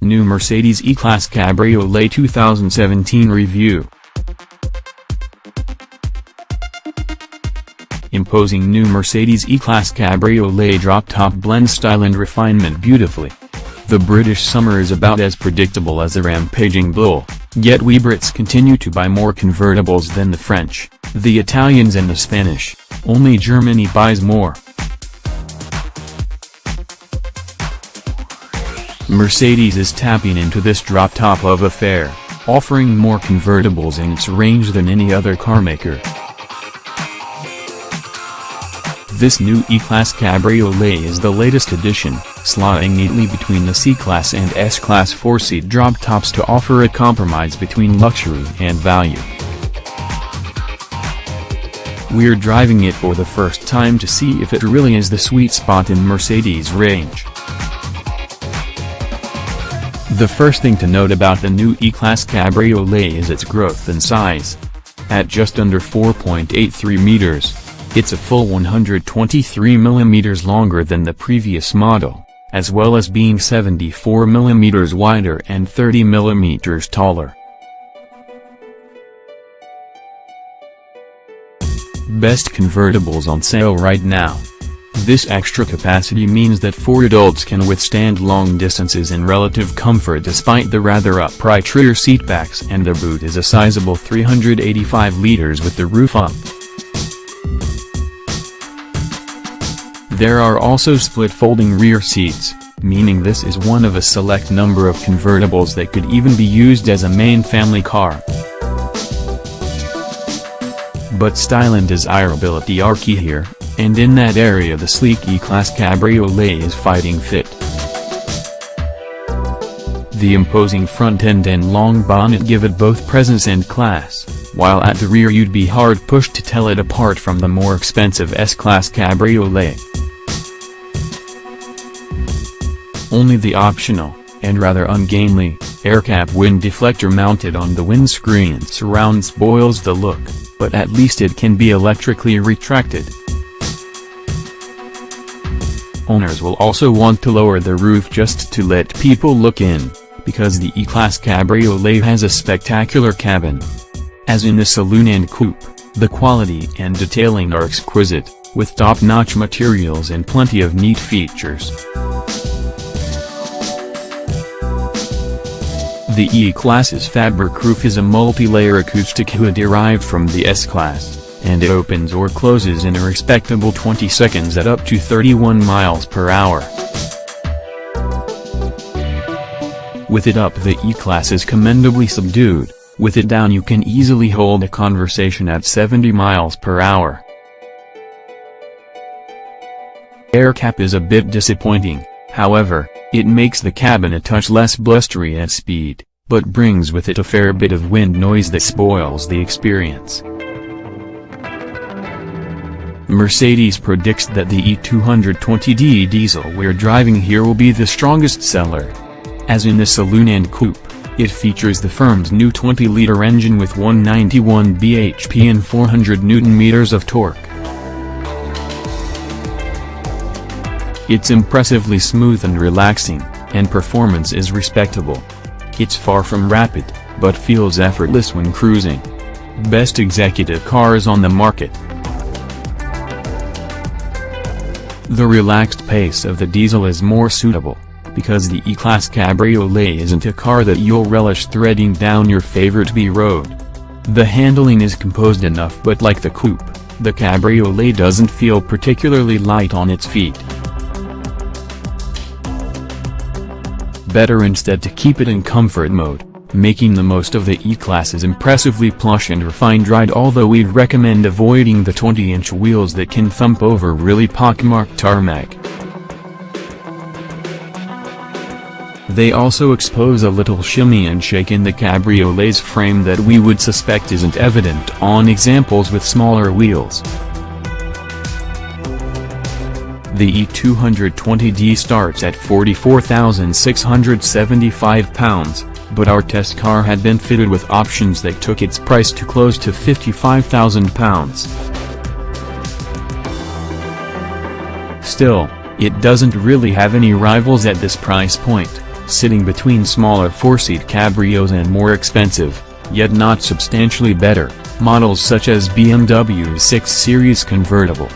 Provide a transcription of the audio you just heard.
New Mercedes E-Class Cabriolet 2017 review. Imposing new Mercedes E-Class Cabriolet drop-top blends style and refinement beautifully. The British summer is about as predictable as a rampaging bull, yet we Brits continue to buy more convertibles than the French, the Italians and the Spanish. Only Germany buys more. Mercedes is tapping into this drop-top love affair, offering more convertibles in its range than any other carmaker. This new E-Class Cabriolet is the latest addition, slotting neatly between the C-Class and S-Class 4-seat drop-tops to offer a compromise between luxury and value. We're driving it for the first time to see if it really is the sweet spot in Mercedes' range. The first thing to note about the new E-Class Cabriolet is its growth in size. At just under 4.83 meters, it's a full 123 millimeters longer than the previous model, as well as being 74 millimeters wider and 30 millimeters taller. Best convertibles on sale right now. This extra capacity means that 4 adults can withstand long distances in relative comfort despite the rather upright rear seatbacks, and the boot is a sizable 385 liters with the roof up. There are also split folding rear seats, meaning this is one of a select number of convertibles that could even be used as a main family car. But style and desirability are key here, and in that area the sleek E-Class Cabriolet is fighting fit. The imposing front end and long bonnet give it both presence and class, while at the rear you'd be hard-pushed to tell it apart from the more expensive S-Class Cabriolet. Only the optional, and rather ungainly, air-cap wind deflector mounted on the windscreen surround spoils the look, but at least it can be electrically retracted. Owners will also want to lower the roof just to let people look in, because the E-Class Cabriolet has a spectacular cabin. As in the saloon and coupe, the quality and detailing are exquisite, with top-notch materials and plenty of neat features. The E-Class's fabric roof is a multi-layer acoustic hood derived from the S-Class, and it opens or closes in a respectable 20 seconds at up to 31 miles per hour. With it up, the E-Class is commendably subdued. With it down, you can easily hold a conversation at 70 miles per hour. Air cap is a bit disappointing, however, it makes the cabin a touch less blustery at speed, but brings with it a fair bit of wind noise that spoils the experience. Mercedes predicts that the E220d diesel we're driving here will be the strongest seller. As in the saloon and coupe, it features the firm's new 20-liter engine with 191 bhp and 400 Nm of torque. It's impressively smooth and relaxing, and performance is respectable. It's far from rapid, but feels effortless when cruising. Best executive cars on the market. The relaxed pace of the diesel is more suitable, because the E-Class Cabriolet isn't a car that you'll relish threading down your favorite B road. The handling is composed enough, but like the coupe, the Cabriolet doesn't feel particularly light on its feet. Better instead to keep it in comfort mode, making the most of the E-Class's impressively plush and refined ride, although we'd recommend avoiding the 20-inch wheels that can thump over really pockmarked tarmac. They also expose a little shimmy and shake in the Cabriolet's frame that we would suspect isn't evident on examples with smaller wheels. The E220d starts at £44,675, but our test car had been fitted with options that took its price to close to £55,000. Still, it doesn't really have any rivals at this price point, sitting between smaller 4-seat cabrios and more expensive, yet not substantially better, models such as BMW's 6 Series convertible.